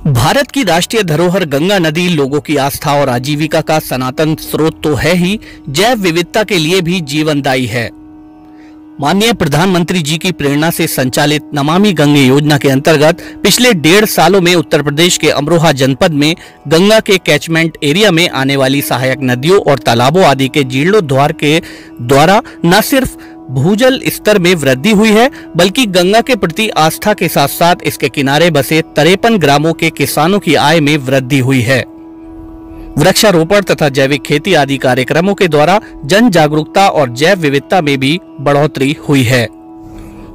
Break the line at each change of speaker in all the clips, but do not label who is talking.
भारत की राष्ट्रीय धरोहर गंगा नदी लोगों की आस्था और आजीविका का सनातन स्रोत तो है ही, जैव विविधता के लिए भी जीवनदायी है। माननीय प्रधानमंत्री जी की प्रेरणा से संचालित नमामि गंगे योजना के अंतर्गत पिछले 1.5 सालों में उत्तर प्रदेश के अमरोहा जनपद में गंगा के कैचमेंट एरिया में आने वाली सहायक नदियों और तालाबों आदि के जीर्णोद्धार के द्वारा न सिर्फ भूजल स्तर में वृद्धि हुई है, बल्कि गंगा के प्रति आस्था के साथ साथ इसके किनारे बसे 53 ग्रामों के किसानों की आय में वृद्धि हुई है। वृक्षारोपण तथा जैविक खेती आदि कार्यक्रमों के द्वारा जन जागरूकता और जैव विविधता में भी बढ़ोतरी हुई है।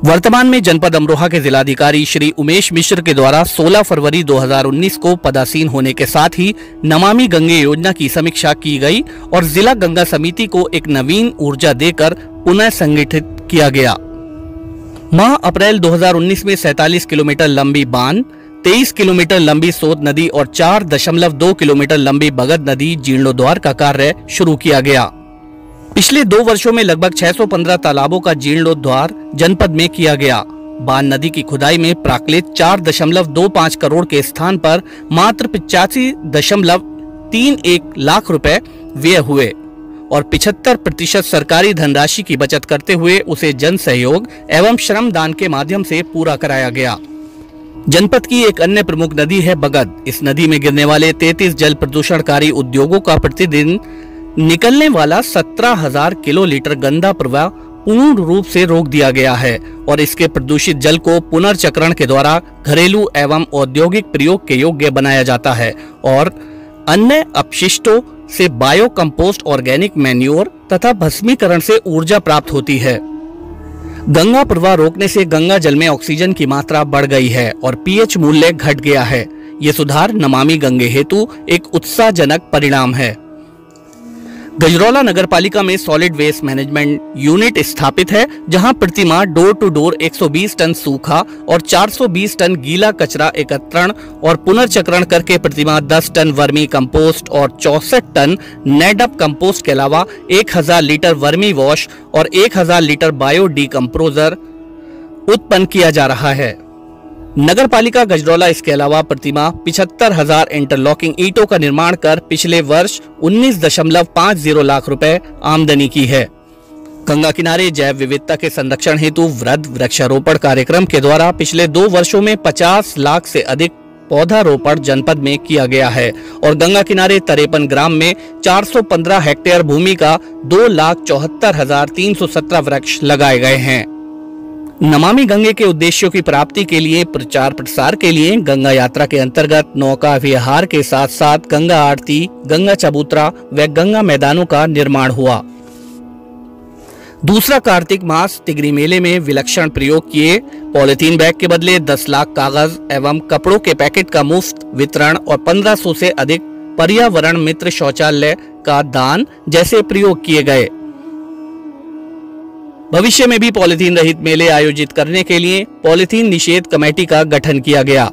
वर्तमान में जनपद अमरोहा के जिलाधिकारी श्री उमेश मिश्र के द्वारा 16 फरवरी 2019 को पदासीन होने के साथ ही नमामि गंगे योजना की समीक्षा की गई और जिला गंगा समिति को एक नवीन ऊर्जा देकर पुनः संगठित किया गया। माह अप्रैल 2019 में 47 किलोमीटर लंबी बान, 23 किलोमीटर लंबी सोत नदी और 4.2 किलोमीटर लंबी बगद नदी जीर्णोद्धार का कार्य शुरू किया गया। पिछले 2 वर्षों में लगभग 615 तालाबों का जीर्णोद्धार जनपद में किया गया। बान नदी की खुदाई में प्राकृत 4.25 करोड़ के स्थान पर मात्र 85.31 लाख रुपए व्यय हुए और 75% सरकारी धनराशि की बचत करते हुए उसे जन सहयोग एवं श्रम दान के माध्यम से पूरा कराया गया। जनपद की एक अन्य प्रमुख नदी है बगद। इस नदी में गिरने वाले 33 जल प्रदूषणकारी उद्योगों का प्रतिदिन निकलने वाला 17,000 किलोलीटर गंदा प्रवाह पूर्ण रूप से रोक दिया गया है और इसके प्रदूषित जल को पुनर्चक्रण के द्वारा घरेलू एवं औद्योगिक प्रयोग के योग्य बनाया जाता है और अन्य अपशिष्टों से बायो कंपोस्ट, ऑर्गेनिक मैन्योर तथा भस्मीकरण से ऊर्जा प्राप्त होती है। गंगा प्रवाह रोकने से गंगा जल में ऑक्सीजन की मात्रा बढ़ गई है और पीएच मूल्य घट गया है। ये सुधार नमामि गंगे हेतु एक उत्साहजनक परिणाम है। गजरौला नगर पालिका में सॉलिड वेस्ट मैनेजमेंट यूनिट स्थापित है, जहां प्रतिमाह डोर टू डोर 120 टन सूखा और 420 टन गीला कचरा एकत्रण और पुनर्चक्रण करके प्रतिमाह 10 टन वर्मी कंपोस्ट और 64 टन नेडअप कंपोस्ट के अलावा 1000 लीटर वर्मी वॉश और 1000 लीटर बायो डीकम्पोजर उत्पन्न किया जा रहा है। नगर पालिका गजरौला इसके अलावा प्रतिमाह 75,000 इंटरलॉकिंग ईंटों का निर्माण कर पिछले वर्ष 19.50 लाख रुपए आमदनी की है। गंगा किनारे जैव विविधता के संरक्षण हेतु वृक्षारोपण कार्यक्रम के द्वारा पिछले 2 वर्षों में 50 लाख से अधिक पौधारोपण जनपद में किया गया है और गंगा किनारे 53 ग्राम में 415 हेक्टेयर भूमि का 2,74,317 वृक्ष लगाए गए हैं। नमामि गंगे के उद्देश्यों की प्राप्ति के लिए प्रचार प्रसार के लिए गंगा यात्रा के अंतर्गत नौका विहार के साथ साथ गंगा आरती, गंगा चबूतरा व गंगा मैदानों का निर्माण हुआ। दूसरा कार्तिक मास तिगरी मेले में विलक्षण प्रयोग किए पॉलिथीन बैग के बदले 10 लाख कागज एवं कपड़ों के पैकेट का मुफ्त वितरण और 1500 से अधिक पर्यावरण मित्र शौचालय का दान जैसे प्रयोग किए गए। भविष्य में भी पॉलिथीन रहित मेले आयोजित करने के लिए पॉलिथीन निषेध कमेटी का गठन किया गया।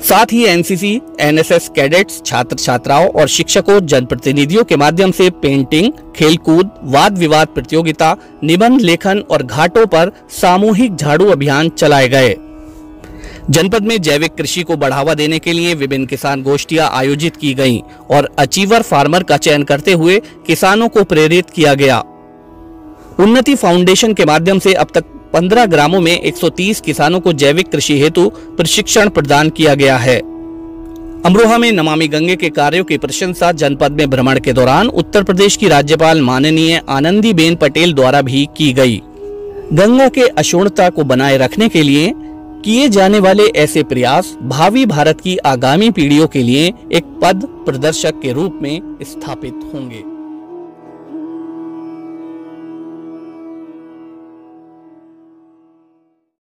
साथ ही एनसीसी, एनएसएस कैडेट्स, छात्र छात्राओं और शिक्षकों, जनप्रतिनिधियों के माध्यम से पेंटिंग, खेलकूद, वाद विवाद प्रतियोगिता, निबंध लेखन और घाटों पर सामूहिक झाड़ू अभियान चलाए गए। जनपद में जैविक कृषि को बढ़ावा देने के लिए विभिन्न किसान गोष्ठियां आयोजित की गईं और अचीवर फार्मर का चयन करते हुए किसानों को प्रेरित किया गया। उन्नति फाउंडेशन के माध्यम से अब तक 15 ग्रामों में 130 किसानों को जैविक कृषि हेतु प्रशिक्षण प्रदान किया गया है। अमरोहा में नमामि गंगे के कार्यों की प्रशंसा जनपद में भ्रमण के दौरान उत्तर प्रदेश की राज्यपाल माननीय आनंदीबेन पटेल द्वारा भी की गई। गंगा के अक्षुण्णता को बनाए रखने के लिए किए जाने वाले ऐसे प्रयास भावी भारत की आगामी पीढ़ियों के लिए एक पथ प्रदर्शक के रूप में स्थापित होंगे।